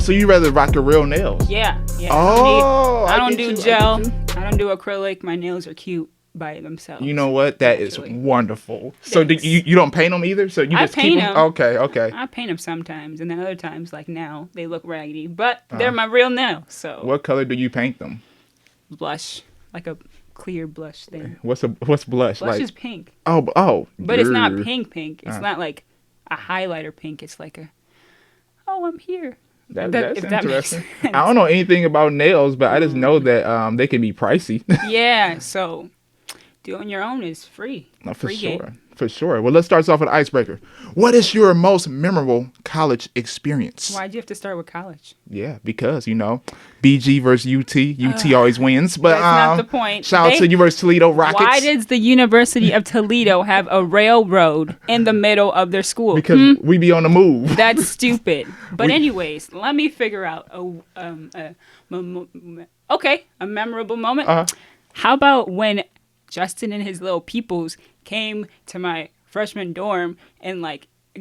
so you rather rock your real nails? Yeah. Oh, I don't get do you, gel. get you. I don't do acrylic. My nails are cute by themselves. You know what? That is Actually. wonderful. So Thanks. you don't paint them either? So you I just paint keep them? 'em. Okay. I paint them sometimes, and then other times, like now, they look raggedy. But they're my real nails, so. What color do you paint them? Blush, like a clear blush thing. What's blush? Blush like? is pink. Oh. But it's not grr. pink. It's not like a highlighter pink. It's like I'm here. That's if that makes interesting. sense. I don't know anything about nails, but I just know that they can be pricey. Yeah, so doing your own is free. No, for Free sure. game. For sure. Well, let's start off with icebreaker. What is your most memorable college experience? Why'd you have to start with college? Yeah, because, BG versus UT. UT always wins. But That's not the point. Shout out to you versus Toledo Rockets. Why does the University of Toledo have a railroad in the middle of their school? Because we be on the move. That's stupid. But anyways, let me figure out a memorable moment. How about when Justin and his little peoples came to my freshman dorm and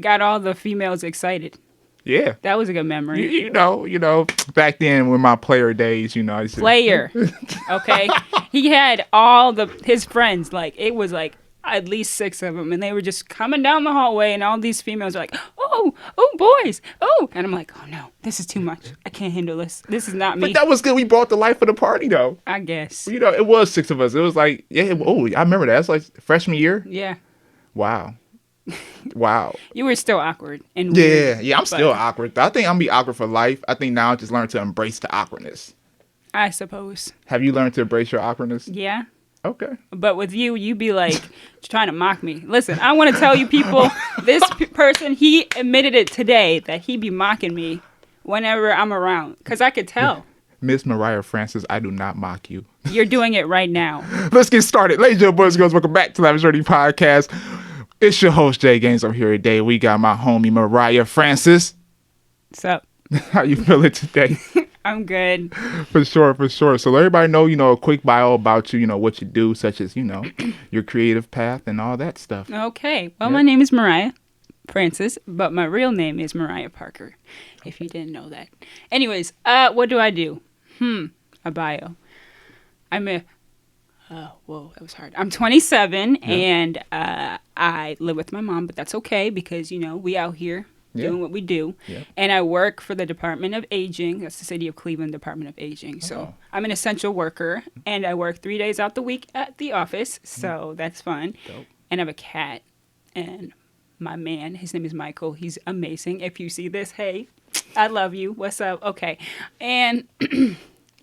got all the females excited? Yeah. That was a good memory. You know, back then with my player days, I used to... Player. Okay. He had all his friends, it was at least 6 of them, and they were just coming down the hallway, and all these females were like, oh, boys, oh. And I'm like, oh no, this is too much. I can't handle this. This is not me. But that was good. We brought the life of the party, though. I guess. It was 6 of us. It was I remember that. That's like freshman year. Yeah. Wow. You were still awkward and weird. Yeah, I'm still awkward. I think I'm be awkward for life. I think now I just learned to embrace the awkwardness. I suppose. Have you learned to embrace your awkwardness? Yeah. Okay. But with you be trying to mock me. Listen, I want to tell you people, this person, he admitted it today that he be mocking me whenever I'm around. Because I could tell. Miss Mariah Francis, I do not mock you. You're doing it right now. Let's get started. Ladies and gentlemen, boys and girls, welcome back to Lavish Journey podcast. It's your host, Jay Gaines. I'm here today. We got my homie, Mariah Francis. What's up? How you feeling today? I'm good. For sure. So let everybody know, a quick bio about you, what you do, such as, your creative path and all that stuff. Okay. Well, My name is Mariah Francis, but my real name is Mariah Parker, if you didn't know that. Anyways, what do I do? A bio. That was hard. I'm 27, and I live with my mom, but that's okay because, we out here doing what we do. Yeah. And I work for the Department of Aging. That's the City of Cleveland Department of Aging. So I'm an essential worker, and I work 3 days out the week at the office, so that's fun. Dope. And I have a cat, and my man, his name is Michael. He's amazing. If you see this, hey, I love you. What's up? Okay. And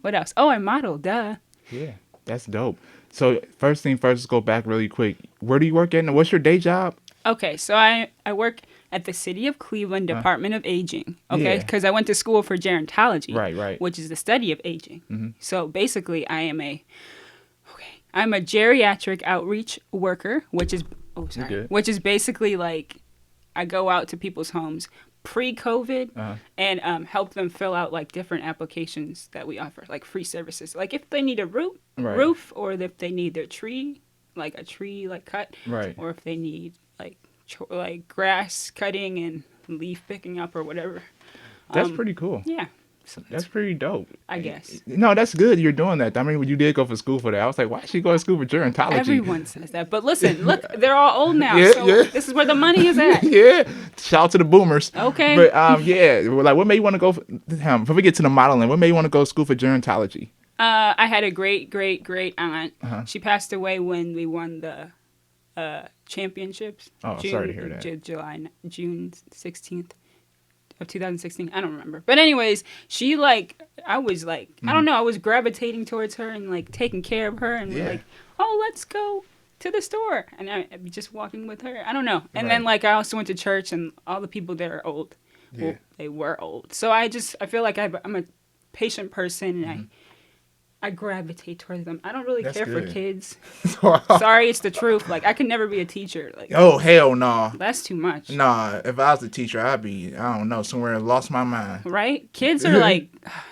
what else? Oh, I model, duh. Yeah, that's dope. So first thing first, let's go back really quick. Where do you work at? And what's your day job? Okay, so I work at the City of Cleveland Department of Aging, okay? Yeah. Because I went to school for gerontology, right. which is the study of aging. Mm-hmm. So basically, I'm a geriatric outreach worker, which is basically I go out to people's homes pre-COVID and help them fill out different applications that we offer, like free services, like if they need a roof, or if they need their tree, a tree cut, right, or if they need grass cutting and leaf picking up or whatever. That's pretty cool. Yeah. So that's pretty dope. I guess. No, that's good. You're doing that. I mean, you did go for school for that. I was like, why is she going to school for gerontology? Everyone says that. But listen, look, they're all old now. Yeah. This is where the money is at. Yeah. Shout out to the boomers. Okay. But what made you want to go before we get to the modeling, what made you want to go to school for gerontology? I had a great aunt. She passed away when we won the championships. Oh, sorry to hear that. June 16th. Of 2016, I don't remember. But anyways, she I was I don't know, I was gravitating towards her and taking care of her and let's go to the store. And I'd be just walking with her. I don't know. And then I also went to church and all the people there are old. Yeah. Well, they were old. So I feel like I'm a patient person and I gravitate towards them. I don't really care for good. kids. Sorry, it's the truth. Like, I could never be a teacher. Like, Oh, hell no. that's too much. Nah, if I was a teacher, I'd be, I don't know, somewhere and lost my mind. Right? Kids are like,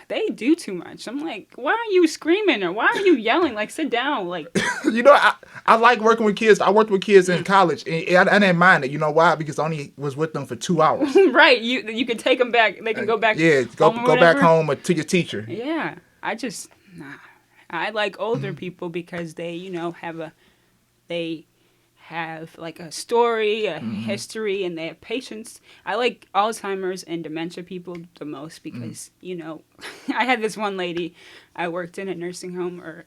they do too much. I'm like, why are you screaming or why are you yelling? Like, sit down. Like, You know, I like working with kids. I worked with kids in college, and I didn't mind it. You know why? Because I only was with them for 2 hours. right? You can take them back. They can go back. Yeah, go back home or to your teacher. Yeah, nah. I like older people because they, you know, they have like a story, a history, and they have patience. I like Alzheimer's and dementia people the most because, you know, I had this one lady, I worked in a nursing home or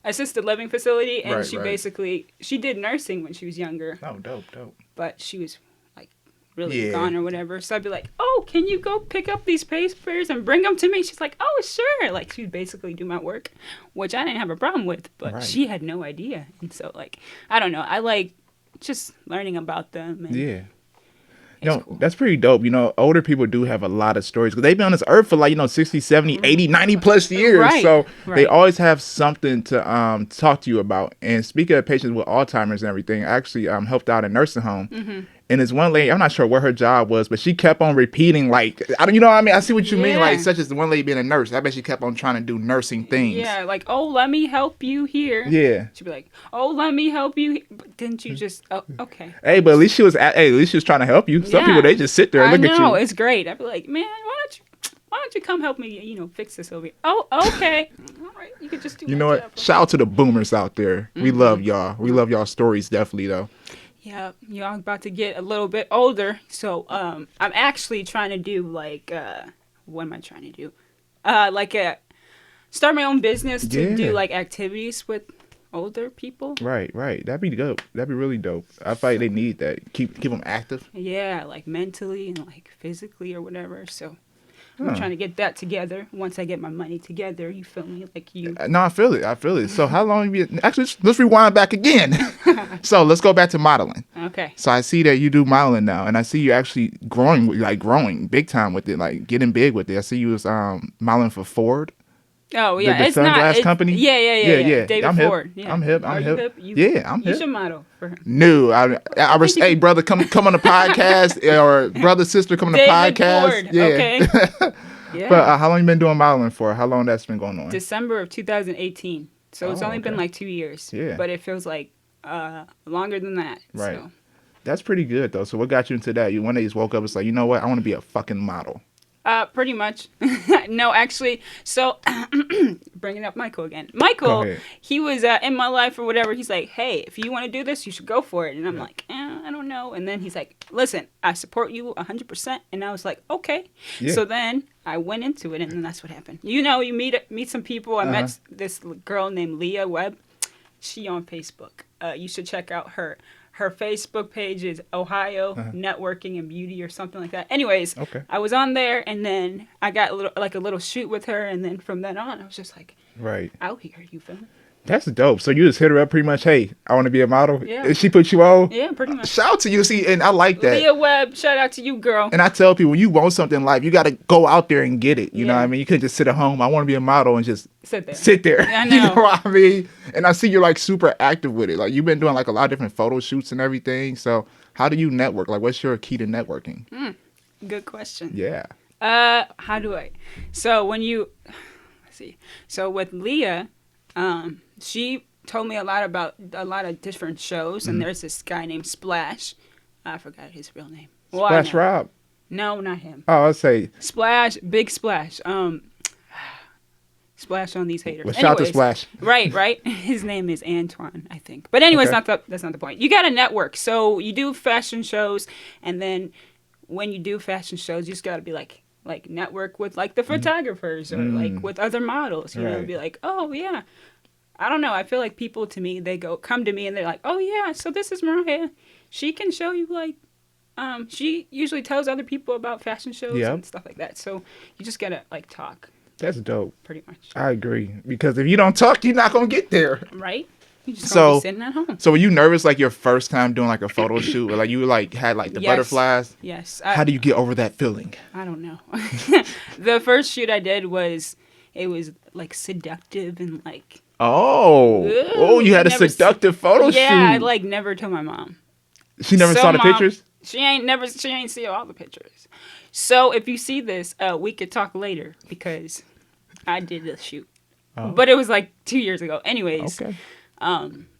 assisted living facility, and she did nursing when she was younger. Oh, dope. But she was like really gone or whatever. So I'd be like, oh, can you go pick up these papers and bring them to me? She's like, oh, sure. Like, she'd basically do my work, which I didn't have a problem with, but she had no idea. And so, like, I don't know. I like just learning about them. And Yeah. cool. That's pretty dope. You know, older people do have a lot of stories because they've been on this earth for like, 60, 70, 80, 90 plus years. Right, So they right. always have something to talk to you about. And speaking of patients with Alzheimer's and everything, I actually helped out in a nursing home. And this one lady, I'm not sure what her job was, but she kept on repeating, like, you know what I mean? I see what you mean, like, such as the one lady being a nurse. I bet she kept on trying to do nursing things. Yeah, like, oh, let me help you here. Yeah. She'd be like, oh, let me help you. But didn't you just, oh, okay. Hey, but at least she was trying to help you. Some people, they just sit there and look at you. I know, it's great. I'd be like, man, why don't you come help me, fix this over here? Oh, okay. All right, you could just do You know what? Shout out to the boomers out there. We love y'all. We love y'all stories, definitely, though. Yeah, y'all about to get a little bit older, so I'm actually trying to do like what am I trying to do? Start my own business to do like activities with older people. Right. That'd be dope. That'd be really dope. I feel like they need that. Keep them active. Yeah, like mentally and like physically or whatever. So I'm trying to get that together. Once I get my money together, you feel me? Like you. No, I feel it. So how long have you been? Actually, let's rewind back again. So let's go back to modeling. Okay. So I see that you do modeling now, and I see you actually growing big time with it, like getting big with it. I see you was modeling for Ford. Oh yeah, the it's not sunglass company. Yeah. David I'm Ford. Hip. Yeah. I'm hip. Are you hip? I'm hip. You should model for him. No, hey brother, come on the podcast, or brother sister come on the David podcast. Ford. Yeah. Okay. Yeah. But how long you been doing modeling for? How long that's been going on? December of 2018. So it's only been like 2 years. Yeah. But it feels like longer than that. Right. So. That's pretty good though. So what got you into that? You one day just woke up, it's like, you know what? I want to be a fucking model. Pretty much. No, actually. So, bringing up Michael again. Michael, he was in my life or whatever. He's like, hey, if you want to do this, you should go for it. And I'm like, I don't know. And then he's like, listen, I support you 100%. And I was like, okay. Yeah. So then I went into it, and then that's what happened. You meet some people. I met this girl named Leah Webb. She on Facebook. You should check out her. Her Facebook page is Ohio Networking and Beauty or something like that. Anyways, I was on there, and then I got a little shoot with her, and then from then on, I was just like, out here, you feel me? That's dope. So you just hit her up pretty much, hey, I want to be a model? Yeah. And she put you on? Yeah, pretty much. Shout out to you. See, and I like that. Leah Webb, shout out to you, girl. And I tell people, when you want something in life, you got to go out there and get it. You know what I mean? You couldn't just sit at home. I want to be a model and just sit there. I know. You know what I mean? And I see you're like super active with it. Like you've been doing like a lot of different photo shoots and everything. So how do you network? Like what's your key to networking? Good question. Yeah. How do I? So when let's see. So with Leah, she told me a lot about a lot of different shows, and there's this guy named Splash. I forgot his real name. Splash Rob? No, not him. Oh, I'll say Splash, Big Splash. Splash on these haters. Well, shout out to Splash. Right. His name is Antoine, I think. But anyways, that's not the point. You got to network. So you do fashion shows, and then when you do fashion shows, you just got to be like network with like the photographers or like with other models. You know, be like, oh yeah. I don't know. I feel like people to me, they come to me and they're like, oh yeah, so this is Mariah. She can show you like, she usually tells other people about fashion shows and stuff like that. So you just gotta like talk. That's dope. Pretty much. I agree. Because if you don't talk, you're not gonna get there. Right? You just gonna be sitting at home. So were you nervous like your first time doing like a photo shoot? Or like you like had like the butterflies? Yes. How do you get over that feeling? I don't know. The first shoot I did was it was like seductive and like. You had a seductive photo shoot. Yeah, I like never told my mom. She never saw the pictures? She ain't see all the pictures. So if you see this, we could talk later because I did the shoot. But it was like 2 years ago. Anyways, okay.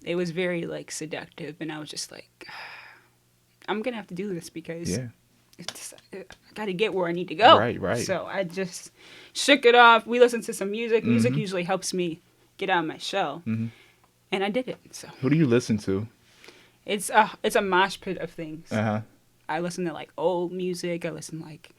It was very like seductive, and I was just like, I'm gonna have to do this because I gotta get where I need to go. Right. So I just shook it off. We listened to some music. Music usually helps me get out of my shell, and I did it. So who do you listen to? It's a mosh pit of things. Uh-huh. I listen to like old music. I listen to like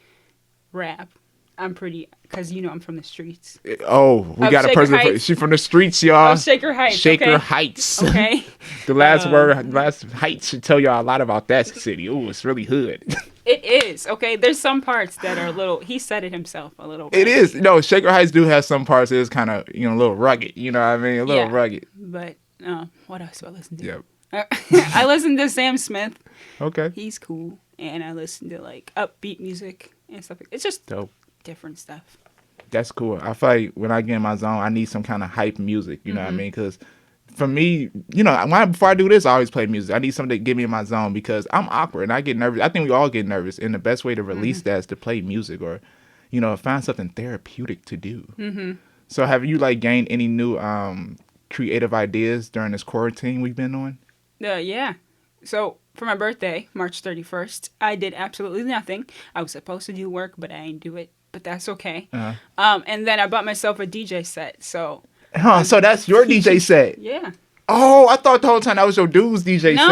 rap. I'm pretty, because I'm from the streets. Oh, we got a person. She's from the streets, y'all. Oh, Shaker Heights. Shaker Heights. Okay. The last Heights should tell y'all a lot about that city. Ooh, it's really hood. It is. Okay. There's some parts that are a little, he said it himself, a little. It is. No, Shaker Heights do have some parts that is kind of, a little rugged. You know what I mean? A little rugged. But what else do I listen to? Yep. I listen to Sam Smith. Okay. He's cool. And I listen to like upbeat music and stuff. It's just dope. Different stuff. That's cool. I feel like when I get in my zone, I need some kind of hype music. You know what I mean? Because for me, before I do this, I always play music. I need something to get me in my zone because I'm awkward and I get nervous. I think we all get nervous. And the best way to release that is to play music or, find something therapeutic to do. So have you like gained any new creative ideas during this quarantine we've been on? Yeah. So for my birthday, March 31st, I did absolutely nothing. I was supposed to do work, but I didn't do it. But that's okay. And then I bought myself a DJ set. So that's your DJ set? Yeah. Oh, I thought the whole time that was your dude's DJ set.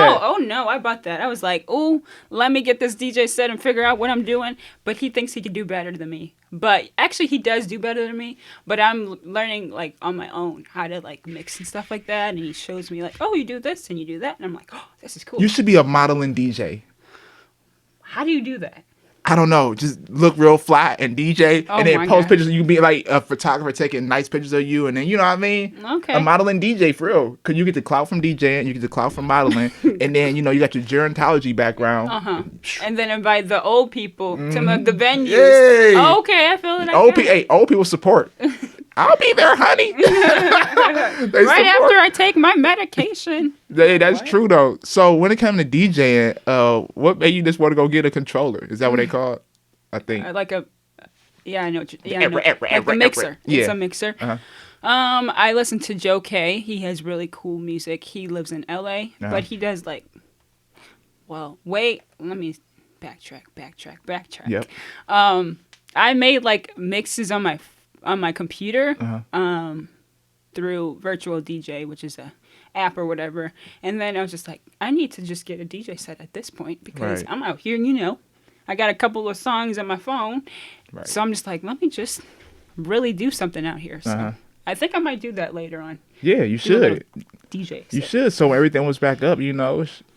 No, I bought that. I was like, ooh, let me get this DJ set and figure out what I'm doing. But he thinks he could do better than me. But actually, he does do better than me. But I'm learning like on my own how to like mix and stuff like that. And he shows me like, oh, you do this and you do that. And I'm like, oh, this is cool. You should be a modeling DJ. How do you do that? I don't know. Just look real fly and DJ, and then post pictures. You can be like a photographer taking nice pictures of you, and then you know what I mean. Okay. A modeling DJ for real, because you get the clout from DJing, you get the clout from modeling, and then you got your gerontology background. And then invite the old people to the venues. Yay. Oh, okay, I feel it. Old people support. I'll be there, honey. Right after I take my medication. That's true though. So when it comes to DJing, what made you just want to go get a controller? Is that what they call it? I think. I know. Like a mixer. It's a mixer. I listen to Joe K. He has really cool music. He lives in LA, but he does like. Well, wait. Let me backtrack. Yep. I made like mixes on my computer through Virtual DJ, which is a app or whatever. And then I was just like, I need to just get a DJ set at this point because I'm out here and I got a couple of songs on my phone. Right. So I'm just like, let me just really do something out here. So I think I might do that later on. Yeah, you should. DJ set. You should. So when everything was back up,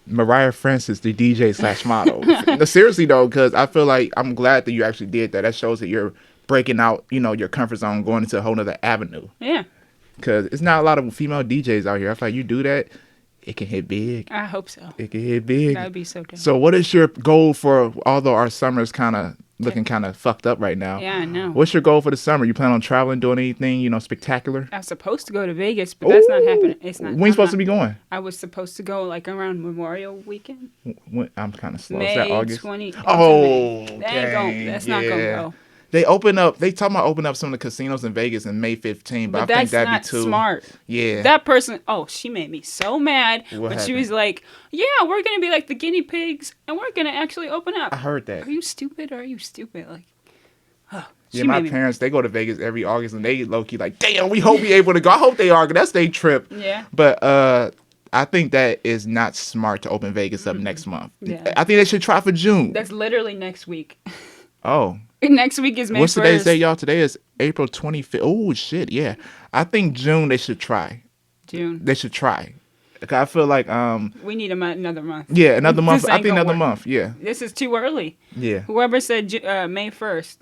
Mariah Francis, the DJ / model. No, seriously though, because I feel like I'm glad that you actually did that. That shows that you're breaking out, your comfort zone, going into a whole nother avenue. Yeah. Because it's not a lot of female DJs out here. I feel like you do that, it can hit big. I hope so. It can hit big. That would be so dope. So what is your goal for, although our summer's kind of looking kind of fucked up right now. Yeah, I know. What's your goal for the summer? You plan on traveling, doing anything, spectacular? I was supposed to go to Vegas, but that's not happening. It's not. When are you supposed to be going? I was supposed to go like around Memorial Weekend. I'm kind of slow. May Is that August? 20. Oh, that's not going to go. They talking about opening up some of the casinos in Vegas in May 15th, but I think that'd be too smart. Yeah. That person, she made me so mad. She was like, yeah, we're going to be like the guinea pigs and we're going to actually open up. I heard that. Are you stupid? Like, yeah, my parents, they go to Vegas every August and they low-key like, damn, we hope we able to go. I hope they are, 'cause that's their trip. Yeah. But I think that is not smart to open Vegas up next month. Yeah. I think they should try for June. That's literally next week. Oh. Next week is May 1st. What's today's day, y'all? Today is April 25th. Oh, shit, yeah. I think June they should try. June. They should try. I feel like we need another month. Yeah, another month. I think another month. Yeah. This is too early. Yeah. Whoever said May 1st,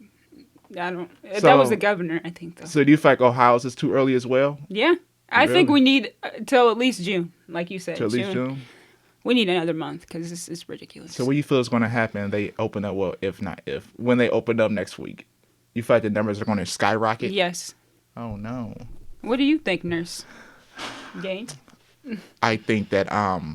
that was the governor, I think, though. So do you feel like Ohio's is too early as well? Yeah. I think we need till at least June, like you said. Till at least June? We need another month because this is ridiculous. So what do you feel is going to happen? They open up, when they open up next week, you feel like the numbers are going to skyrocket? Yes. Oh no. What do you think, Nurse Gaines? I think that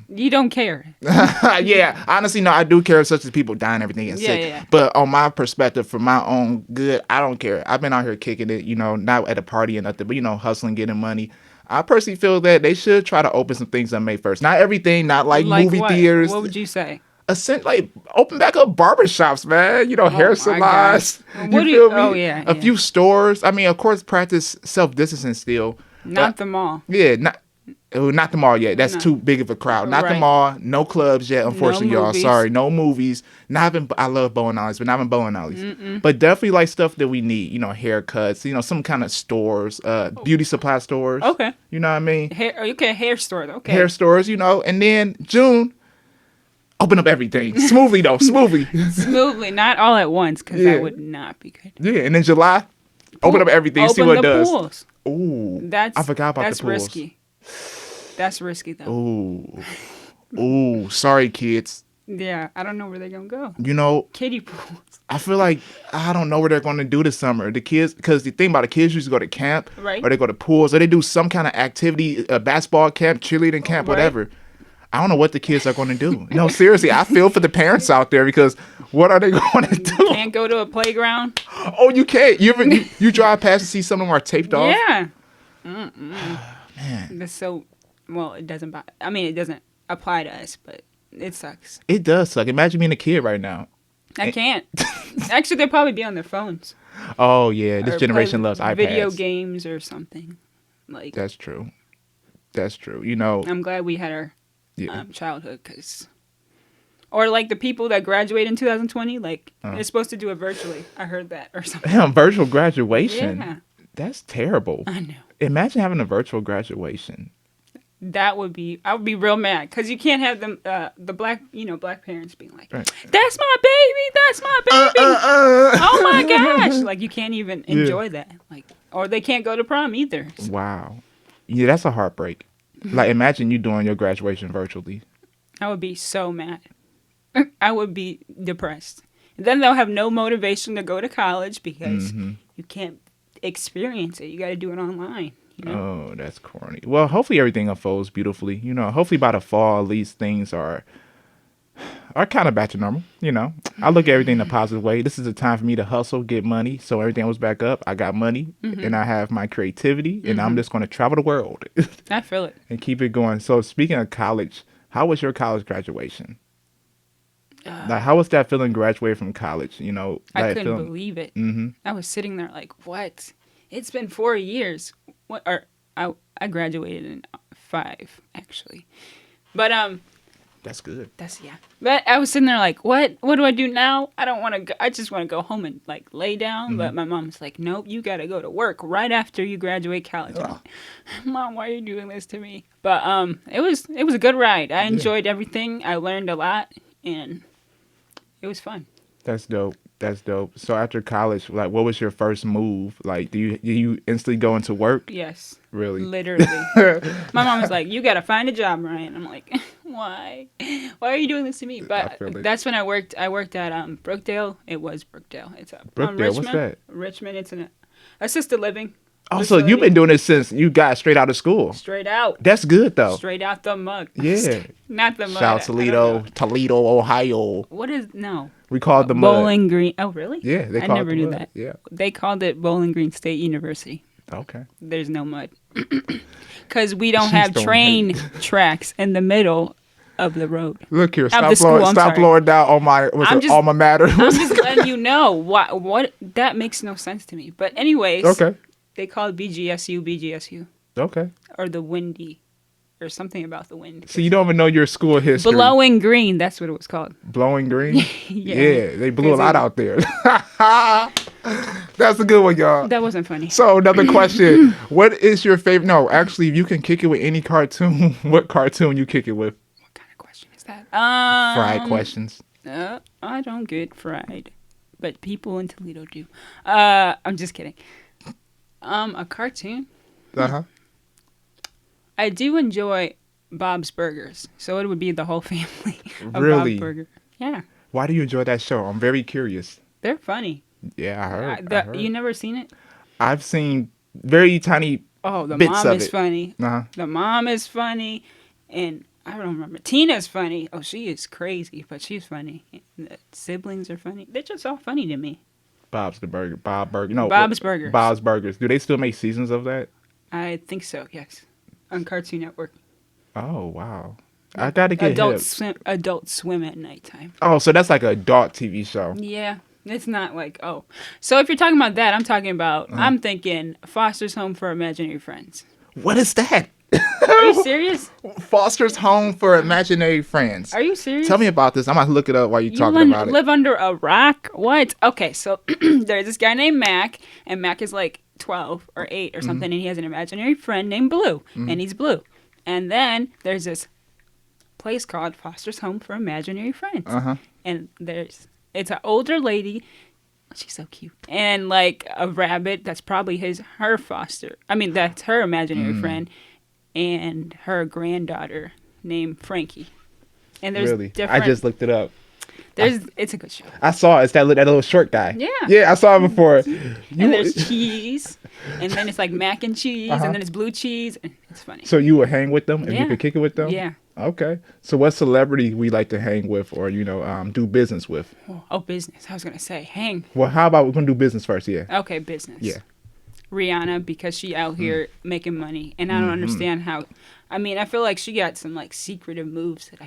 You don't care. yeah, honestly, no, I do care, such as people dying, everything, and sick. Yeah. But on my perspective, for my own good, I don't care. I've been out here kicking it, not at a party and nothing, but hustling, getting money. I personally feel that they should try to open some things on May 1st. Not everything, not like movie what? theaters. What would you say? Like open back up barbershops, man. Hair salons. You feel me? Oh yeah. A few stores. I mean, of course, practice self-distancing still. Not the mall. Yeah, not the mall yet. That's too big of a crowd. Not the mall. No clubs yet, unfortunately, y'all. Sorry, no movies. Not even. I love bowling alleys, but not even bowling alleys. But definitely like stuff that we need. Haircuts. Some kind of stores. Beauty supply stores. Okay. You know what I mean? Hair stores. Okay. Hair stores. And then June. Open up everything smoothly, though. Smoothly, not all at once, because that would not be good. Yeah, and then July, open up everything, see what it does. Pools. Ooh, I forgot about the pools. Risky. That's risky, though. Ooh, sorry, kids. Yeah, I don't know where they're gonna go. Kiddie pools. I feel like I don't know what they're going to do this summer. The kids, because the thing about the kids usually go to camp, right? Or they go to pools, or they do some kind of activity, a basketball camp, cheerleading camp, whatever. I don't know what the kids are going to do. No, seriously, I feel for the parents out there, because what are they going to do? You can't go to a playground. Oh, you can't. You drive past and see some of them are taped off? Yeah. Man. That's so, well, it doesn't, it doesn't apply to us, but it sucks. It does suck. Imagine being a kid right now. I can't. Actually, they'll probably be on their phones. Oh, yeah. This generation loves iPads. Video games or something. That's true. I'm glad we had our childhood, or like the people that graduate in 2020, they're supposed to do it virtually. I heard that or something. Damn, virtual graduation. Yeah. That's terrible. I know. Imagine having a virtual graduation. I would be real mad, because you can't have them, the black parents being like, right. That's my baby. Oh my gosh. You can't even enjoy that. Or they can't go to prom either. So. Wow. Yeah, that's a heartbreak. Imagine you doing your graduation virtually. I would be so mad. I would be depressed. And then they'll have no motivation to go to college, because you can't experience it. You got to do it online. Oh, that's corny. Well, hopefully everything unfolds beautifully. Hopefully by the fall, at least things are kind of back to normal. I look at everything in a positive way. This is a time for me to hustle, get money. So everything was back up. I got money and I have my creativity, and I'm just going to travel the world. I feel it. And keep it going. So speaking of college, how was your college graduation? How was that feeling graduating from college? I couldn't believe it. I was sitting there like, what? It's been 4 years. What? Or I graduated in 5, actually. But that's good. But I was sitting there like, what? What do I do now? I don't want to go. I just want to go home and lay down. But my mom's like, nope, you got to go to work right after you graduate college. Like, Mom, why are you doing this to me? But it was a good ride. I enjoyed everything. I learned a lot, and it was fun. That's dope. So after college, what was your first move? Do you instantly go into work? Yes. Really? Literally. My mom was like, you got to find a job, Mariah. I'm like, why? Why are you doing this to me? But that's when I worked at Brookdale. It was Brookdale. It's Brookdale, what's that? Richmond. It's an assisted living. Oh, so you've been doing this since you got straight out of school. Straight out. That's good, though. Straight out the mug. Yeah. Not the mug. South Toledo, Ohio. What is, no. We called the mud. Bowling Green. Oh, really? Yeah, I never knew that. Yeah. They called it Bowling Green State University. Okay. There's no mud. Because we don't have train tracks in the middle of the road. Look here, stop blowing down on my alma mater. I'm just letting you know what that makes no sense to me. But anyways, okay. They call it BGSU. Okay. Or the Windy. Or something about the wind. So you don't even know your school history. Blowing Green, that's what it was called. Blowing Green? Yeah, they blew a lot out there. That's a good one, y'all. That wasn't funny. So another question. What is your favorite? No, actually, if you can kick it with any cartoon, what cartoon you kick it with? What kind of question is that? Fried questions. I don't get fried. But people in Toledo do. I'm just kidding. A cartoon? Uh-huh. I do enjoy Bob's Burgers, so it would be the whole family of really? Bob's Burger. Yeah. Why do you enjoy that show? I'm very curious. They're funny. Yeah, I heard. You never seen it? I've seen very tiny the bits mom of is it. funny. Uh-huh. The mom is funny, and I don't remember. Tina's funny. Oh, she is crazy, but she's funny. The siblings are funny. They're just all funny to me. Bob Burger. No, Bob's Burgers. Bob's Burgers. Do they still make seasons of that? I think so. Yes, on Cartoon Network. Oh wow, I gotta get hip. Adult Swim at nighttime. Oh, so that's like an adult TV show. Yeah, it's not like So if you're talking about that, I'm talking about. I'm thinking Foster's Home for Imaginary Friends. What is that? Are you serious? Foster's Home for Imaginary Friends. Are you serious? Tell me about this. I'm gonna look it up while you're talking about it. You live under a rock? What? Okay, so there's this guy named Mac, and Mac is like 12 or 8 or something, and he has an imaginary friend named Blue, and he's blue. And then there's this place called Foster's Home for Imaginary Friends. And it's an older lady. She's so cute. And like a rabbit that's probably her foster. I mean, that's her imaginary friend. And her granddaughter named Frankie. And there's different. I just looked it up. It's a good show. I saw it. It's that little short guy. Yeah. Yeah, I saw it before. And there's cheese. And then it's like mac and cheese. And then it's blue cheese. And it's funny. So you would hang with them if you could kick it with them? Yeah. Okay. So what celebrity we like to hang with or, do business with? Oh, business. I was going to say hang. Well, how about we're going to do business first? Yeah. Okay, business. Yeah. Rihanna, because she out here making money. And I don't understand how. I mean, I feel like she got some like secretive moves that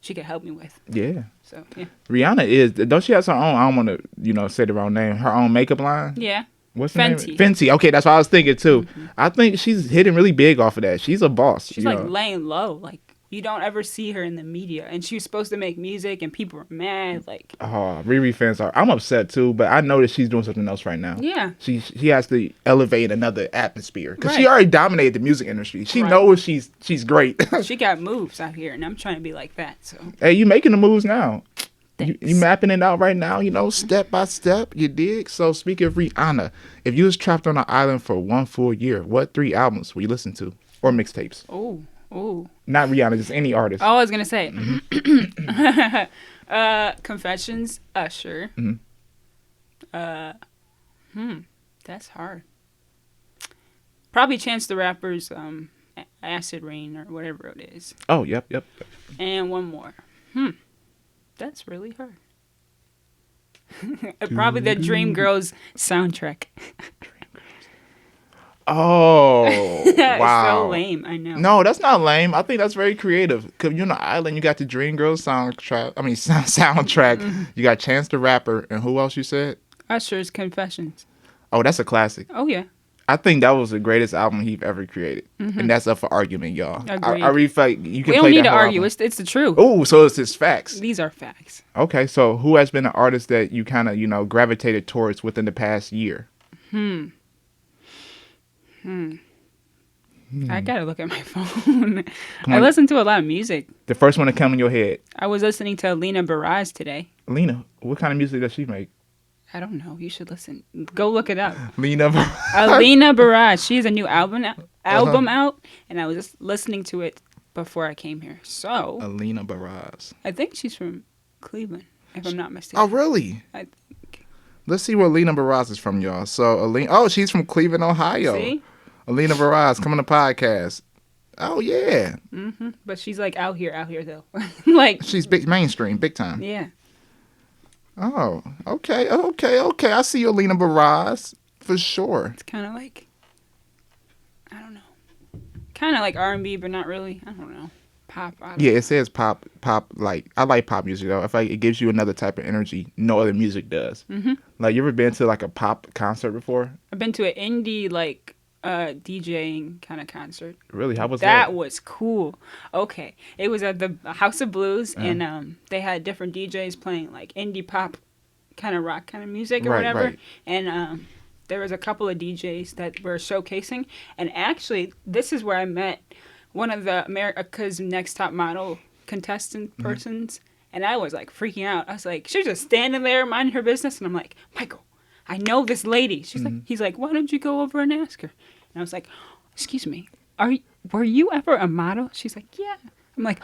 she could help me with. Yeah. So, yeah. Rihanna don't she have her own, I don't want to, say the wrong name, her own makeup line? Yeah. What's her name? Fenty. Okay, that's what I was thinking too. I think she's hitting really big off of that. She's a boss. She's like laying low. Like, you don't ever see her in the media. And she was supposed to make music and people were mad. Like, oh, Riri fans I'm upset too, but I know that she's doing something else right now. Yeah. She has to elevate another atmosphere because she already dominated the music industry. She knows she's great. She got moves out here and I'm trying to be like that. So hey, you making the moves now. Thanks. You mapping it out right now, step by step. You dig? So speaking of Rihanna, if you was trapped on an island for 1 full year, what 3 albums would you listen to? Or mixtapes? Oh. Not Rihanna, just any artist. Oh, I was gonna say Confessions, Usher. That's hard. Probably Chance the Rapper's Acid Rain or whatever it is. Oh, yep. And one more. That's really hard. Probably the Dreamgirls soundtrack. Oh, wow. So lame, I know. No, that's not lame. I think that's very creative. Because you're on an island, you got the Dreamgirls soundtrack. You got Chance the Rapper, and who else you said? Usher's Confessions. Oh, that's a classic. Oh, yeah. I think that was the greatest album he's ever created. And that's up for argument, y'all. Agreed. I really feel like you can we play don't need that to whole argue. album. It's the truth. Oh, so it's just facts. These are facts. Okay, so who has been an artist that you kind of, gravitated towards within the past year? I gotta look at my phone. I listen to a lot of music. The first one to come in your head. I was listening to Alina Baraz today. Alina, what kind of music does she make? I don't know. You should listen. Go look it up. Alina Baraz. She has a new album out, and I was just listening to it before I came here. So Alina Baraz. I think she's from Cleveland, if I'm not mistaken. Oh, really? I think. Let's see where Alina Baraz is from, y'all. So she's from Cleveland, Ohio. See? Alina Baraz, come on the podcast. Oh yeah. But she's like out here though. Like she's big mainstream, big time. Yeah. Oh, okay. I see you, Alina Baraz, for sure. It's kind of like, I don't know, kind of like R&B, but not really. I don't know, pop. Yeah, it says pop. Like I like pop music though. I feel like it gives you another type of energy no other music does. Like you ever been to like a pop concert before? I've been to an indie like DJing kind of concert. Really? How was that? That was cool. Okay. It was at the House of Blues, and they had different DJs playing like indie pop kind of rock kind of music or whatever. Right. And there was a couple of DJs that were showcasing. And actually, this is where I met one of the America's Next Top Model contestant persons. And I was like freaking out. I was like, she was just standing there minding her business. And I'm like, Michael, I know this lady. He's like, why don't you go over and ask her? And I was like, excuse me, were you ever a model? She's like, yeah. I'm like,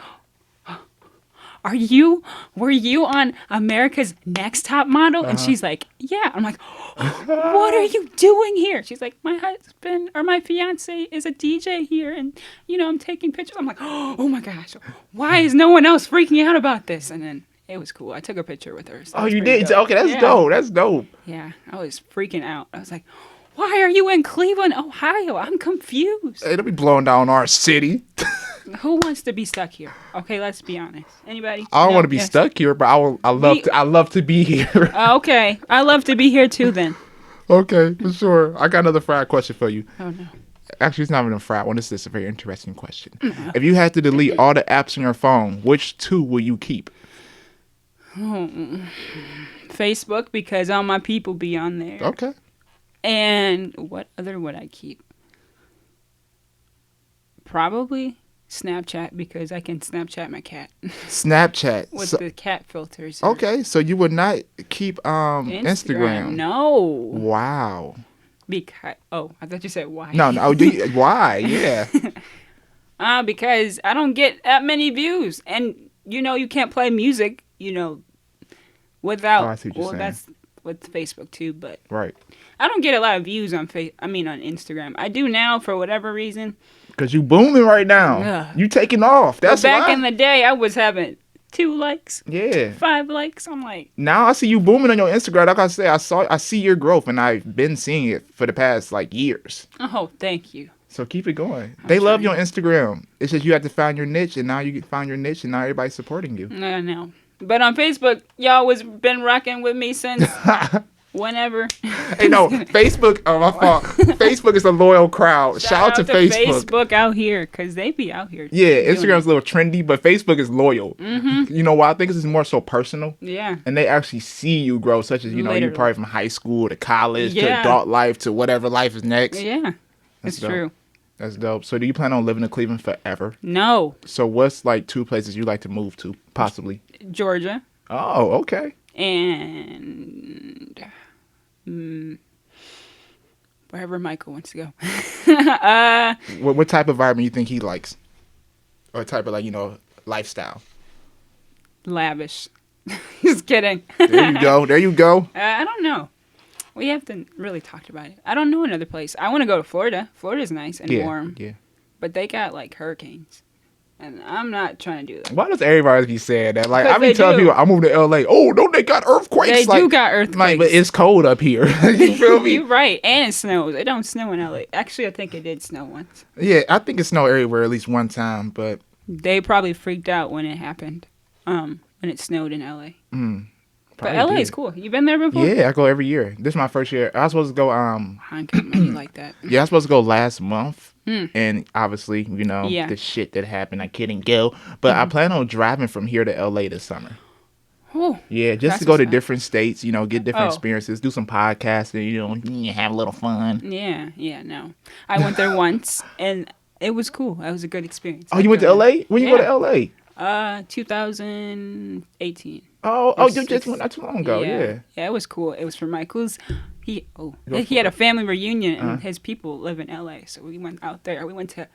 were you on America's Next Top Model? And she's like, yeah. I'm like, what are you doing here? She's like, my husband or my fiance is a DJ here, and I'm taking pictures. I'm like, oh my gosh, why is no one else freaking out about this? And then it was cool. I took a picture with her. So oh, you did? Dope. Okay, that's dope. That's dope. Yeah, I was freaking out. I was like, why are you in Cleveland, Ohio? I'm confused. Hey, don't be blowing down our city. Who wants to be stuck here? Okay, let's be honest. Anybody? I don't want to be stuck here, but I love to be here. Okay, I love to be here too. Then. Okay, for sure. I got another frat question for you. Oh no. Actually, it's not even a frat one. This is a very interesting question. If you had to delete all the apps on your phone, which two will you keep? Facebook, because all my people be on there. Okay. And what other would I keep? Probably Snapchat, because I can Snapchat my cat. Snapchat. With the cat filters. Okay, so you would not keep Instagram. No. Wow. Because I thought you said why. No, why? Yeah. Because I don't get that many views, and you can't play music, without. Oh, I see what you're saying. That's with Facebook too, but right. I don't get a lot of views on on Instagram. I do now for whatever reason. Because you booming right now. Ugh. You taking off. That's back in the day, I was having 2 likes. Yeah. 5 likes. I'm like. Now I see you booming on your Instagram. Like I say, I see your growth, and I've been seeing it for the past years. Oh, thank you. So keep it going. They love you on Instagram. It's just you have to find your niche, and now you find your niche, and now everybody's supporting you. I know. But on Facebook, y'all was been rocking with me since whenever. Hey, no, Facebook. Oh, my fault. Facebook is a loyal crowd. Shout out to Facebook. Facebook out here, because they be out here. Yeah, Instagram's a little trendy, but Facebook is loyal. Mm-hmm. You know why? I think it's more so personal. Yeah. And they actually see you grow, such as, you're probably from high school to college to adult life to whatever life is next. Yeah, it's true. That's dope. So do you plan on living in Cleveland forever? No. So what's 2 places you like to move to, possibly? Georgia. Oh, okay. And wherever Michael wants to go. What type of environment you think he likes? Or type of, lifestyle? Lavish. Just kidding. There you go. I don't know. We haven't really talked about it. I don't know another place. I want to go to Florida. Florida's nice and warm. Yeah. But they got hurricanes. And I'm not trying to do that. Why does everybody be saying that? I be telling people I moved to LA. Oh, don't they got earthquakes? They do got earthquakes. But it's cold up here. You feel me? You're right. And it snows. It don't snow in LA. Actually, I think it did snow once. Yeah, I think it snowed everywhere at least one time, but they probably freaked out when it happened. When it snowed in LA. But LA is cool. You been there before? Yeah, I go every year. This is my first year. I was supposed to go I can't make you like that. Yeah, I was supposed to go last month. And obviously, the shit that happened, I couldn't go. But I plan on driving from here to LA this summer. Oh, yeah, just to go to different states, get different experiences, do some podcasting, have a little fun. Yeah, no. I went there once, and it was cool. It was a good experience. Oh, you went to LA? When you go to LA? 2018. Oh, you just went not too long ago. Yeah, it was cool. It was for Michael's. He had a family reunion, and his people live in LA, so we went out there. We went to,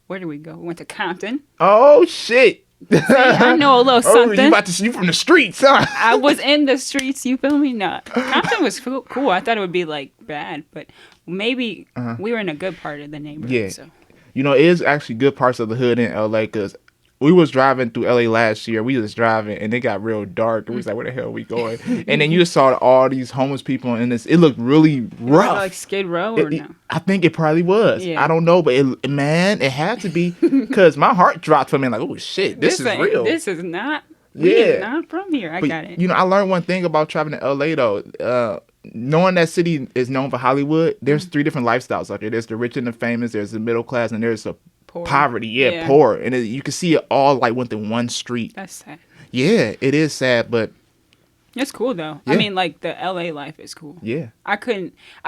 where did we go? We went to Compton. Oh shit! See, I know a little something. You from the streets, huh? I was in the streets. You feel me? No, Compton was cool. I thought it would be bad, but maybe we were in a good part of the neighborhood. Yeah, so. It is actually good parts of the hood in LA because. We was driving through LA last year. We was driving and it got real dark. We was like, where the hell are we going? And then you just saw all these homeless people and it looked really rough. Like Skid Row or no? I think it probably was. Yeah. I don't know, but it had to be because my heart dropped for me. Like, oh shit, this is real. This is not. We're not from here. I got it. I learned one thing about traveling to LA though. Knowing that city is known for Hollywood, there's 3 different lifestyles out there. There's the rich and the famous. There's the middle class, and there's the poverty, poor, and you can see it all within one street. That's sad. Yeah, it is sad, but it's cool though. Yeah. I mean, the LA life is cool. Yeah, I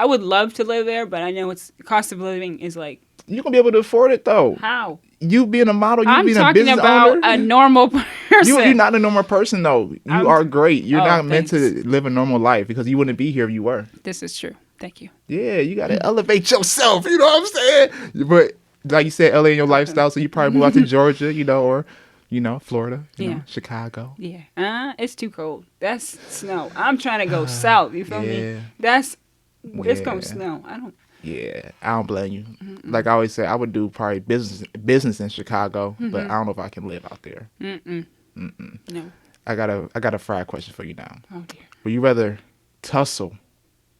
would love to live there, but I know the cost of living is you're gonna be able to afford it though. How? You being a model, you being a I'm business owner. talking about a normal person. You're not a normal person though. You are great. You're not meant to live a normal life because you wouldn't be here if you were. This is true. Thank you. Yeah, you gotta elevate yourself. You know what I'm saying? But like you said, LA in your lifestyle, so you probably move out to Georgia, or You know, Florida. You Yeah. know, Chicago. Yeah. It's too cold. That's snow. I'm trying to go south. You feel me? It's gonna snow. I don't. Yeah, I don't blame you. Like I always say, I would do probably business in Chicago, but I don't know if I can live out there. No. I got a fried question for you now. Oh dear. Would you rather tussle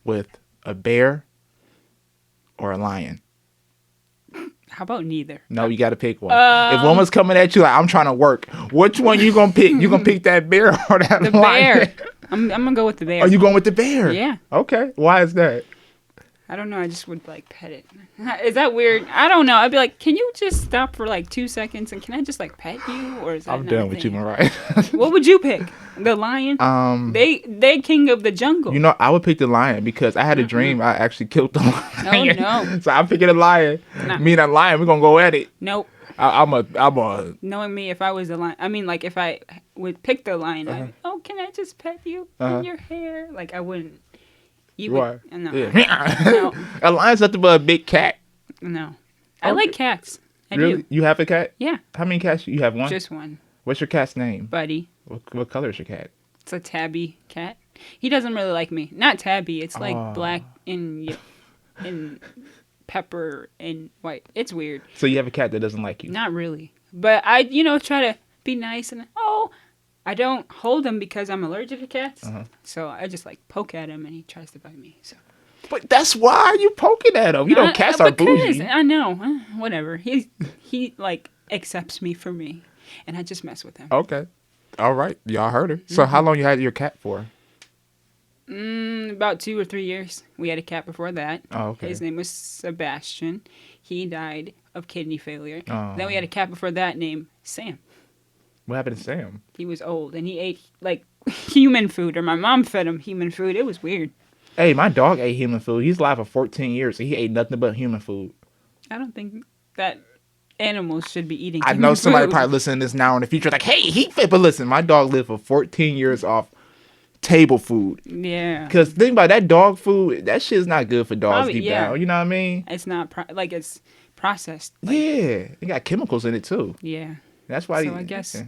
with a bear or a lion? How about neither? No, you got to pick one. If one was coming at you like I'm trying to work, which one you gonna pick? You gonna pick that bear or that The lion? bear. I'm gonna go with the bear. Are you going with the bear? Yeah. Okay. Why is that? I don't know. I just would like pet it. Is that weird? I don't know. I'd be like, can you just stop for like 2 seconds and can I just like pet you? Or is that I'm done with you, Mariah. What would you pick? The lion? They king of the jungle. You know, I would pick the lion because I had a dream. I actually killed the lion. Oh no. So I'm picking a lion. Nah. Me and that lion, we're gonna go at it. Nope. I'm a. Knowing me, if I was the lion, I mean, like if I would pick the lion, can I just pet you in your hair? Like I wouldn't. You would. No. Yeah. No. A lion's nothing but a big cat. No. I like cats. I Really? do. You have a cat? Yeah. How many cats? You have one? Just one. What's your cat's name? Buddy. What color is your cat? It's a tabby cat. He doesn't really like me. Not tabby. It's like black and pepper and white. It's weird. So you have a cat that doesn't like you? Not really. But I, try to be nice and I don't hold him because I'm allergic to cats. So I just like poke at him and he tries to bite me. So. But that's why you poking at him. You know, cats are bougie. I know. Whatever. He like accepts me for me, and I just mess with him. Okay. All right. Y'all heard her. So how long you had your cat for? About 2 or 3 years. We had a cat before that. Oh, okay. His name was Sebastian. He died of kidney failure. Oh. Then we had a cat before that named Sam. What happened to Sam? He was old and he ate like human food, or my mom fed him human food. It was weird. Hey, my dog ate human food. He's alive for 14 years, and he ate nothing but human food. I don't think that animals should be eating I human know somebody food. probably listening to this now in the future like, hey, he fit. But listen, my dog lived for 14 years off table food. Yeah. Because think about that dog food, that shit's not good for dogs Probably, deep yeah. down. You know what I mean? It's not, it's processed. Like, Yeah. It got chemicals in it, too. Yeah. That's why. So I guess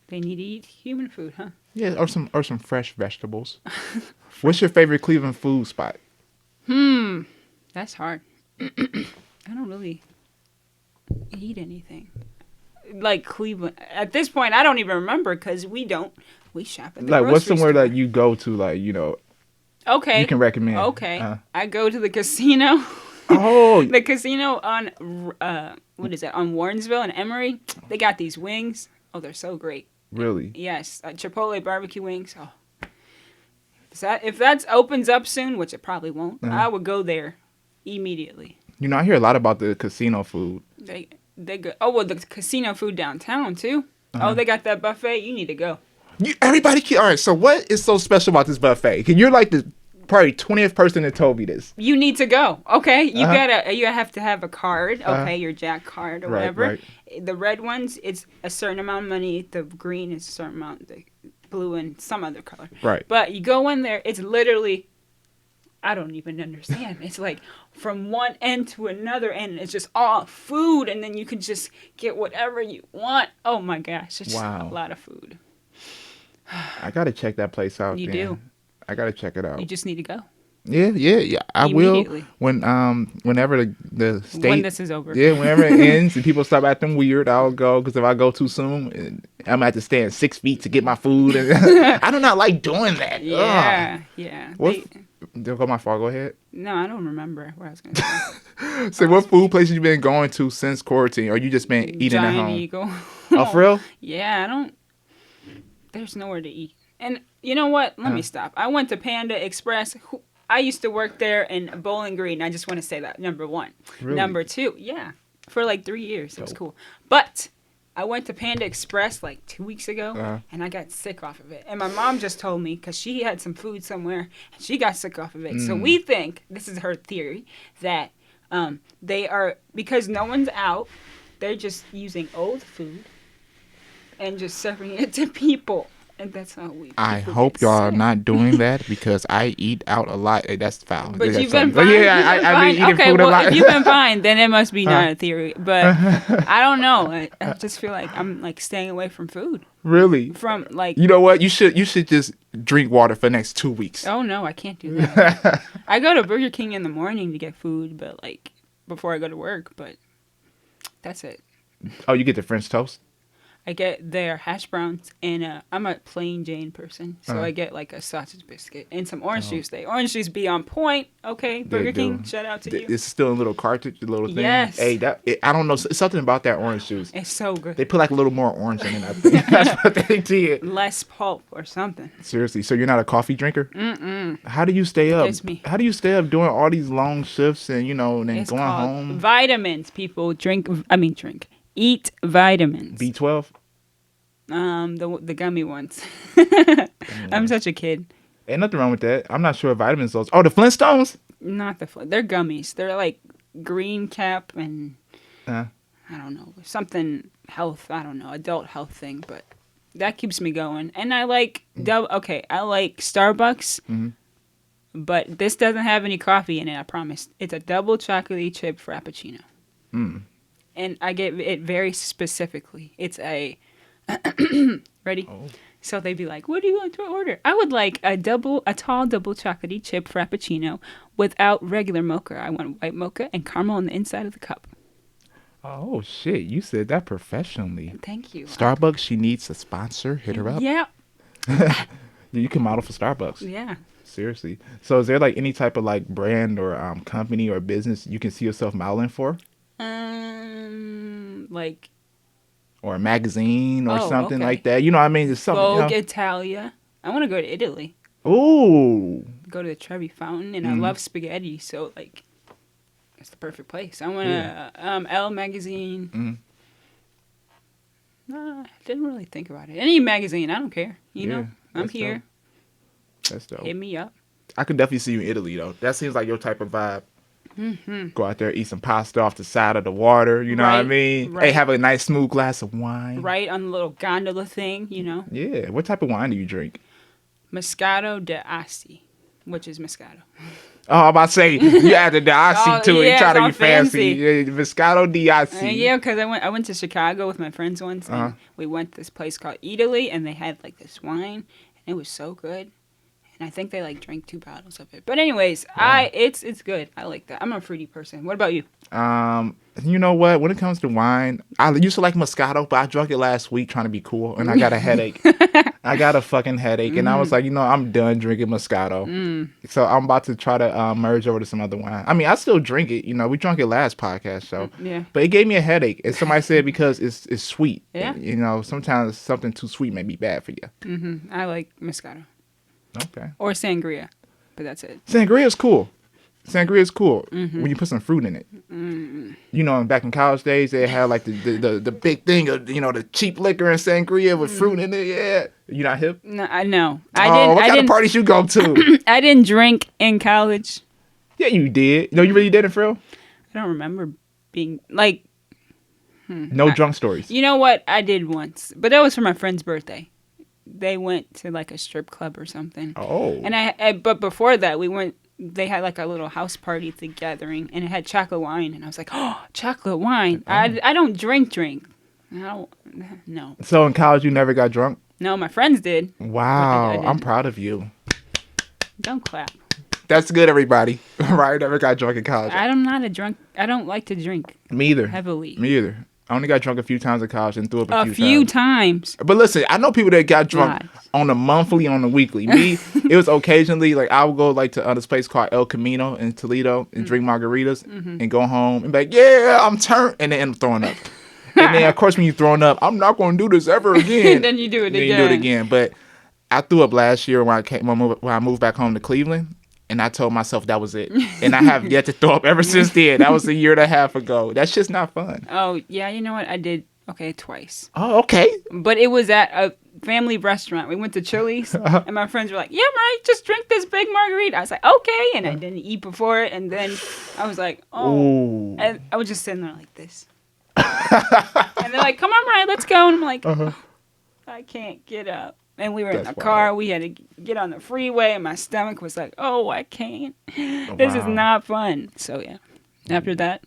they need to eat human food, huh? Yeah, or some fresh vegetables. What's your favorite Cleveland food spot? That's hard. I don't really eat anything. Like Cleveland. At this point, I don't even remember because we shop at the grocery What's somewhere store. that you go to, Okay. you can recommend? Okay. I go to the casino. Oh. The casino on, what is that, on Warrensville and Emory. They got these wings. Oh, they're so great. Really? Yes. Chipotle barbecue wings. Oh. If that opens up soon, which it probably won't, I would go there immediately. You know, I hear a lot about the casino food. They go. Oh, well, the casino food downtown too. Oh, they got that buffet. You need to go. All right. So what is so special about this buffet? You're like the probably 20th person that told me this. You need to go. Okay, you have to have a card. Okay, your Jack card or whatever. Right. The red ones, it's a certain amount of money. The green is a certain amount. The blue and some other color. Right. But you go in there, it's literally, I don't even understand. It's like from one end to another end. It's just all food, and then you can just get whatever you want. Oh my gosh, it's a lot of food. I gotta check that place out. You do. I gotta check it out. You just need to go. Yeah. I will whenever the state when this is over. Yeah, whenever it ends and people stop acting weird, I'll go. Because if I go too soon, I'm gonna have to stand 6 feet to get my food. And I do not like doing that. Yeah. Don't go my fault. Go ahead. No, I don't remember where I was going to say. So what food places you been going to since quarantine, or you just been eating Giant at home? Eagle. Oh, for real? Yeah, there's nowhere to eat. And you know what? Let me stop. I went to Panda Express. I used to work there in Bowling Green. I just want to say that. Number one. Really? Number two. Yeah. For like 3 years. It was cool. But I went to Panda Express like 2 weeks ago, and I got sick off of it. And my mom just told me, because she had some food somewhere, and she got sick off of it. So we think, this is her theory, that they are, because no one's out, they're just using old food and just serving it to people. And that's how we. I people hope get y'all are sick. not doing that because I eat out a lot. Hey, that's foul. But That's you've been something. fine. Yeah, I've been eating Okay, food a well, lot. if you've been fine, then it must be not a theory. But I don't know. I just feel like I'm like staying away from food. Really? From like. You know what? You should just drink water for the next 2 weeks. Oh no, I can't do that. I go to Burger King in the morning to get food, but like before I go to work. But that's it. Oh, you get the French toast? I get their hash browns, and I'm a plain Jane person, so I get like a sausage biscuit and some orange juice. They orange juice be on point. Okay, Burger King, shout out to you. It's still a little cartridge, a little thing. Yes. Hey, I don't know. It's something about that orange juice. It's so good. They put like a little more orange in it. I think that's what they did. Less pulp or something. Seriously, so you're not a coffee drinker? How do you stay up? Gets me. How do you stay up doing all these long shifts and and then It's going called home? vitamins. People drink. Eat vitamins. B12. The gummy ones. I'm such a kid. Ain't nothing wrong with that. I'm not sure if vitamins those. Oh, the Flintstones. Not they're gummies. They're like green cap and Uh, I don't know, something health. I don't know, adult health thing, but that keeps me going. And I like I like Starbucks, but this doesn't have any coffee in it. I promise. It's a double chocolatey chip frappuccino, and I get it very specifically. It's a ready. Oh. So they'd be like, "What do you want to order?" I would like a tall double chocolatey chip frappuccino without regular mocha. I want white mocha and caramel on the inside of the cup. Oh shit! You said that professionally. Thank you. Starbucks, she needs a sponsor. Hit her up. Yeah. You can model for Starbucks. Yeah. Seriously. So is there like any type of like brand or company or business you can see yourself modeling for? Like. Or a magazine or something okay. like that. You know what I mean? It's something. Vogue Italia. I want to go to Italy. Ooh. Go to the Trevi Fountain, and I love spaghetti, so like, it's the perfect place. I want to Elle magazine. I didn't really think about it. Any magazine, I don't care. You know, I'm here. Dope. That's dope. Hit me up. I could definitely see you in Italy though. That seems like your type of vibe. Go out there, eat some pasta off the side of the water. You know what I mean? Right. Hey, have a nice smooth glass of wine. Right on the little gondola thing, you know. Yeah. What type of wine do you drink? Moscato d'Asti, which is Moscato. Oh, I'm about to say you added the Aussie to it. You try to be it's all fancy. Yeah, Moscato d'Asti. Yeah, because I went to Chicago with my friends once, and we went to this place called Italy, and they had like this wine, and it was so good. And I think they like drank 2 bottles of it. But anyways, it's good. I like that. I'm a fruity person. What about you? You know what? When it comes to wine, I used to like Moscato, but I drank it last week trying to be cool, and I got a headache. I got a fucking headache, and I was like, I'm done drinking Moscato. So I'm about to try to merge over to some other wine. I mean, I still drink it. You know, we drank it last podcast, so but it gave me a headache, and somebody said because it's sweet. Yeah. You know, sometimes something too sweet may be bad for you. I like Moscato. Okay. Or sangria, but that's it. Sangria is cool. Sangria is cool when you put some fruit in it. You know, back in college days, they had like the big thing of the cheap liquor and sangria with fruit in it. Yeah, you not hip? No, I know. What kind of parties you go to? I didn't drink in college. Yeah, you did. No, you really didn't, for real? I don't remember being like. No drunk stories. You know what? I did once, but that was for my friend's birthday. They went to like a strip club or something. Oh. And but before that, we went. They had like a little house party gathering, and it had chocolate wine, and I was like, "Oh, chocolate wine!" I don't drink. No. So in college, you never got drunk? No, my friends did. Wow, I'm proud of you. Don't clap. That's good, everybody. Right? Never got drunk in college. I'm not a drunk. I don't like to drink. Me either. Heavily. Me either. I only got drunk a few times in college and threw up a few times. But listen, I know people that got drunk on a monthly, on a weekly. Me, it was occasionally like I would go like to this place called El Camino in Toledo and drink margaritas and go home and be like, yeah, I'm turned, and then end up throwing up. And then of course when you're throwing up, I'm not going to do this ever again. Then you do it again. Then you do it again. But I threw up last year when I moved back home to Cleveland. And I told myself that was it. And I have yet to throw up ever since then. That was a year and a half ago. That's just not fun. Oh, yeah. You know what? I did, twice. Oh, okay. But it was at a family restaurant. We went to Chili's. And my friends were like, yeah, Mariah, just drink this big margarita. I was like, okay. And I didn't eat before it. And then I was like, oh. Ooh. And I was just sitting there like this. And they're like, come on, Mariah, let's go. And I'm like, oh, I can't get up. And we were in the car. We had to get on the freeway, and my stomach was like, "Oh, I can't. This is not fun." So yeah. After that,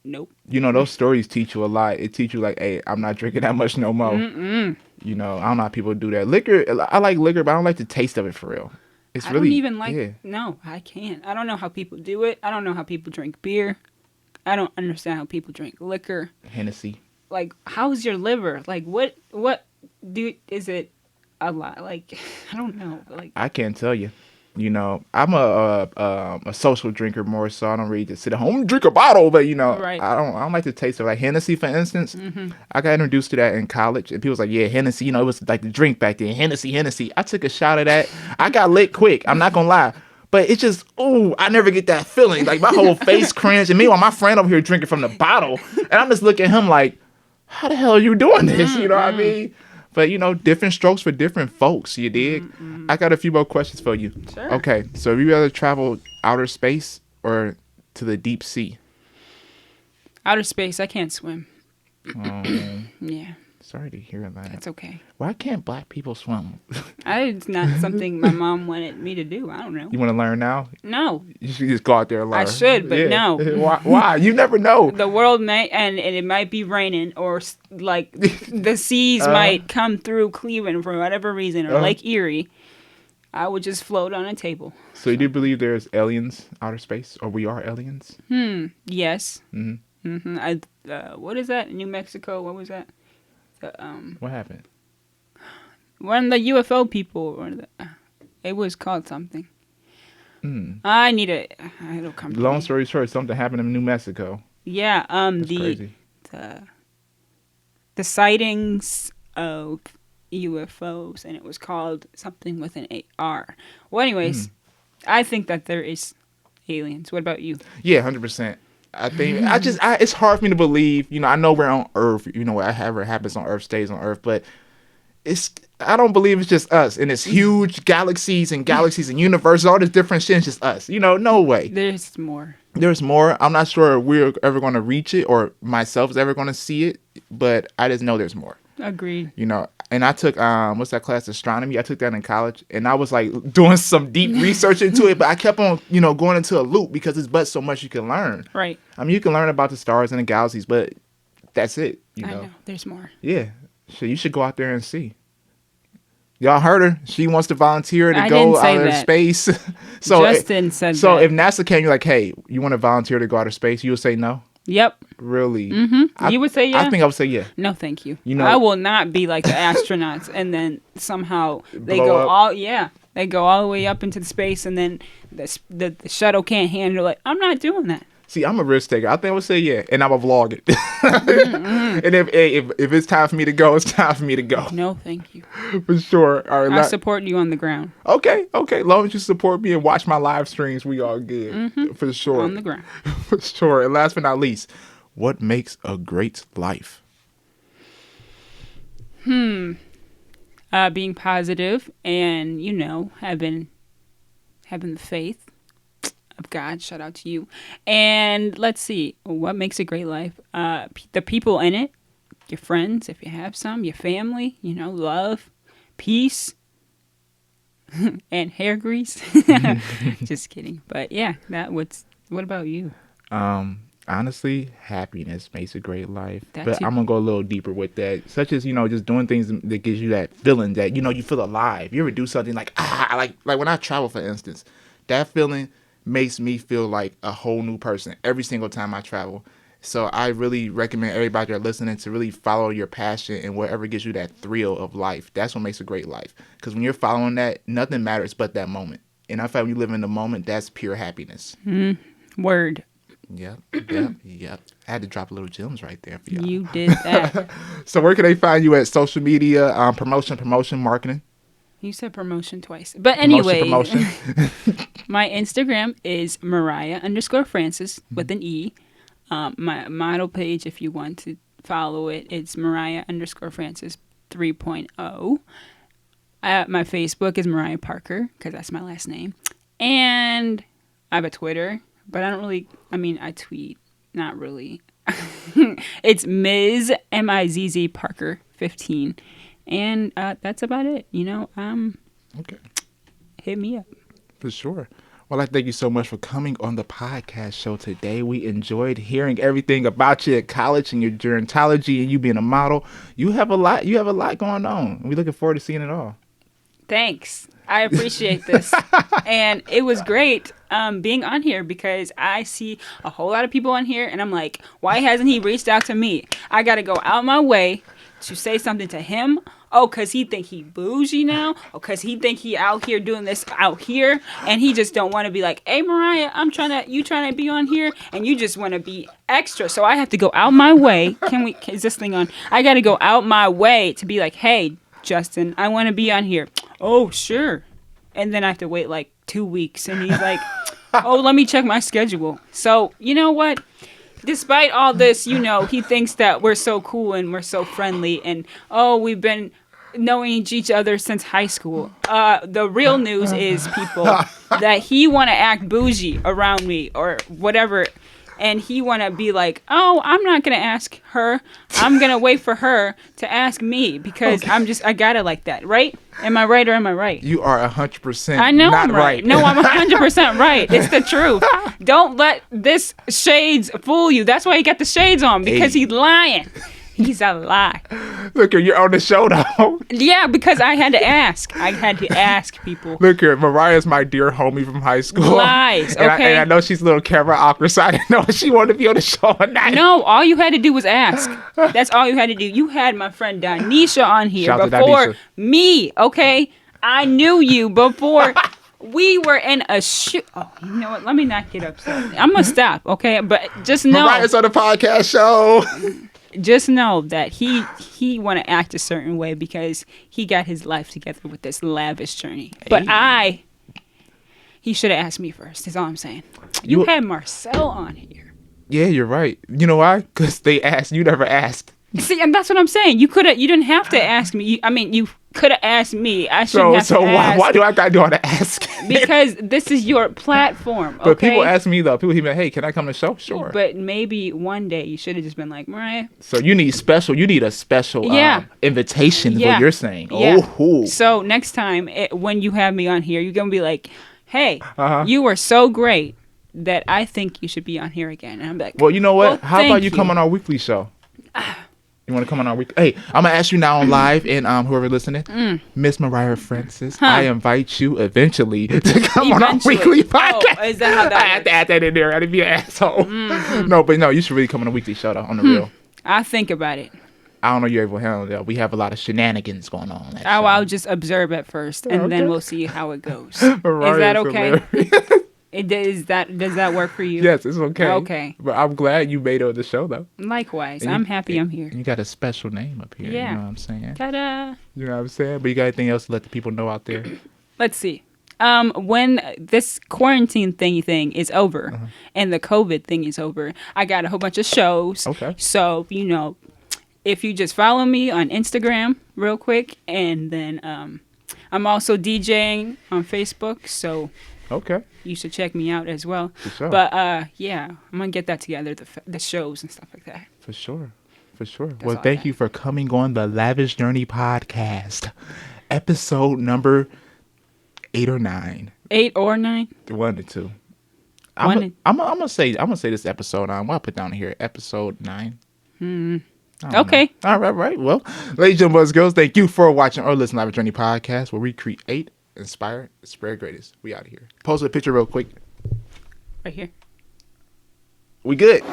nope. You know, those stories teach you a lot. It teach you like, hey, I'm not drinking that much no more. You know, I don't know how people do that. Liquor, I like liquor, but I don't like the taste of it for real. It's I really, don't even like. No, I can't. I don't know how people do it. I don't know how people drink beer. I don't understand how people drink liquor. Hennessy. Like, how's your liver? Like, what is it a lot? Like, I don't know. Like, I can't tell you. You know, I'm a social drinker more, so I don't really just sit at home and drink a bottle. But you know, right. I don't like the taste of like Hennessy, for instance. I got introduced to that in college, and people was like, "Yeah, Hennessy." You know, it was like the drink back then. Hennessy. I took a shot of that. I got lit quick. I'm not gonna lie. But it's just, I never get that feeling. Like, my whole face cringed. And meanwhile, my friend over here drinking from the bottle. And I'm just looking at him like, how the hell are you doing this? You know what I mean? But, you know, different strokes for different folks, you dig? I got a few more questions for you. Sure. Okay, so have you rather travel outer space or to the deep sea? Outer space, I can't swim. Yeah. Sorry to hear that. That's okay. Why can't black people swim? It's not something my mom wanted me to do. I don't know. You want to learn now? No. You should just go out there and learn. I should, but no. Why? You never know. The world may, and it might be raining, or like the seas might come through Cleveland for whatever reason, or Lake Erie. I would just float on a table. So you do believe there's aliens, outer space, or we are aliens? Yes. What is that? New Mexico? What was that? What happened? One of the UFO people, it was called something. I need it. It'll come. Long story short, something happened in New Mexico. Yeah. That's crazy. The sightings of UFOs, and it was called something with an AR. Well, anyways, I think that there is aliens. What about you? Yeah, 100%. I think it's hard for me to believe. You know, I know we're on Earth. You know, whatever happens on Earth stays on Earth. But I don't believe it's just us and it's huge galaxies and universes, all this different shit. It's just us. You know, no way. There's more. There's more. I'm not sure we're ever going to reach it, or myself is ever going to see it. But I just know there's more. Agreed. You know, and I took what's that class, astronomy? I took that in college, and I was like doing some deep research into it, but I kept on, you know, going into a loop because it's but so much you can learn. Right. I mean, you can learn about the stars and the galaxies, but that's it. You know. I know. There's more. Yeah. So you should go out there and see. Y'all heard her. She wants to volunteer to go out of space. So Justin said so that. if NASA came, you're like, hey, you want to volunteer to go outer space? You would say no? Yep. Really? You would say yeah? I think I would say yeah. No, thank you. You know, I will not be like the astronauts and then somehow they Blow go up. they go all the way up into the space and then the shuttle can't handle it. I'm not doing that. See, I'm a risk taker. I think I would say yeah, and I'm a vlog it. And if it's time for me to go, it's time for me to go. No, thank you. For sure. All right, I support you on the ground. Okay. As long as you support me and watch my live streams, we all good. For sure. On the ground. For sure. And last but not least, what makes a great life? Being positive and, you know, having the faith of God. Shout out to you. And let's see, what makes a great life? The people in it, your friends, if you have some, your family, you know, love, peace, and hair grease. Just kidding. But yeah, what about you? Honestly, happiness makes a great life. That but too. I'm going to go a little deeper with that. Such as, you know, just doing things that gives you that feeling that, you know, you feel alive. You ever do something like when I travel, for instance, that feeling makes me feel like a whole new person every single time I travel. So I really recommend everybody that are listening to really follow your passion and whatever gives you that thrill of life. That's what makes a great life. Because when you're following that, nothing matters but that moment. And I find when you live in the moment, that's pure happiness. Word. Yep. I had to drop little gems right there for y'all. You did that. So where can they find you at social media, promotion, marketing? You said promotion twice. But anyway, Promotion. my Instagram is Mariah_Francis with an E. My model page, if you want to follow it, it's Mariah_Francis 3.0. My Facebook is Mariah Parker, because that's my last name. And I have a Twitter, but I tweet. Not really. It's Ms. Mizz Parker 15. And that's about it. Okay. Hit me up. For sure. Well, I thank you so much for coming on the podcast show today. We enjoyed hearing everything about you at college and your gerontology and you being a model. You have a lot going on. We're looking forward to seeing it all. Thanks. I appreciate this. And it was great being on here because I see a whole lot of people on here and I'm like, why hasn't he reached out to me? I got to go out my way to say something to him. Oh, because he think he bougie now? Oh, because he think he out here doing this out here? And he just don't want to be like, hey, Mariah, you trying to be on here? And you just want to be extra. So I have to go out my way. Is this thing on? I got to go out my way to be like, hey, Justin, I want to be on here. Oh, sure. And then I have to wait like 2 weeks. And he's like, oh, let me check my schedule. So, you know what? Despite all this, he thinks that we're so cool and we're so friendly. And, we've been knowing each other since high school. The real news is, people, that he want to act bougie around me or whatever. And he want to be like, oh, I'm not going to ask her. I'm going to wait for her to ask me because I got it like that, right? Am I right or am I right? You are 100% I know not I'm right. No, I'm 100% right. It's the truth. Don't let this shades fool you. That's why he got the shades on, because he's lying. He's a lie. Look here, you're on the show though. Yeah, because I had to ask. I had to ask people. Look here, Mariah's my dear homie from high school. Lies, okay? And I know she's a little camera awkward, so I didn't know if she wanted to be on the show or not. No, all you had to do was ask. That's all you had to do. You had my friend Donisha on here before me, okay? I knew you before we were in a shoot. Oh, you know what? Let me not get upset. I'm going to stop, okay? But just know. Mariah's on the podcast show. Just know that he want to act a certain way because he got his life together with this Lavish Journey. But he should have asked me first. That's all I'm saying. You had Marcel on here. Yeah, you're right. You know why? Because they asked. You never asked. See, and that's what I'm saying. You didn't have to ask me. You could have asked me. I shouldn't have to ask. Why do I gotta do all the asking? Because this is your platform. Okay? But people ask me though. People be like, "Hey, can I come to the show?" Sure. But maybe one day you should have just been like, Mariah. So you need a special invitation. Is what you're saying. Yeah. Oh. So next time when you have me on here, you're gonna be like, "Hey, you were so great that I think you should be on here again." And I'm like, well, you know what? Well, how about you come on our weekly show? You want to come on our week? Hey, I'm gonna ask you now on live, and whoever listening, Miss Mariah Francis, I invite you eventually to come on our weekly podcast. Oh, is that how that I had to add that in there. I didn't be an asshole. No, you should really come on a weekly show though, on the real. I'll think about it. I don't know you're able to handle that. We have a lot of shenanigans going on. I'll just observe at first, and then we'll see how it goes. Is that okay? Does that work for you? Yes, it's okay. Okay. But I'm glad you made it on the show, though. Likewise. I'm happy I'm here. You got a special name up here. Yeah. You know what I'm saying? Ta-da. You know what I'm saying? But you got anything else to let the people know out there? Let's see. When this quarantine thing is over and the COVID thing is over, I got a whole bunch of shows. Okay. So, if you just follow me on Instagram real quick, and then I'm also DJing on Facebook, so... Okay. You should check me out as well. For sure. But I'm gonna get that together, the shows and stuff like that. For sure. That's Well, thank you for coming on the Lavish Journey podcast, episode number 8 or 9. 8 or 9? 1 to 2. I'm gonna say this episode 9. What I put down here, episode 9. Okay. All right. Well, ladies and boys, girls, thank you for watching or listening to Lavish Journey podcast, where we create, inspire, spread greatness. We out of here. Post a picture real quick. Right here. We good.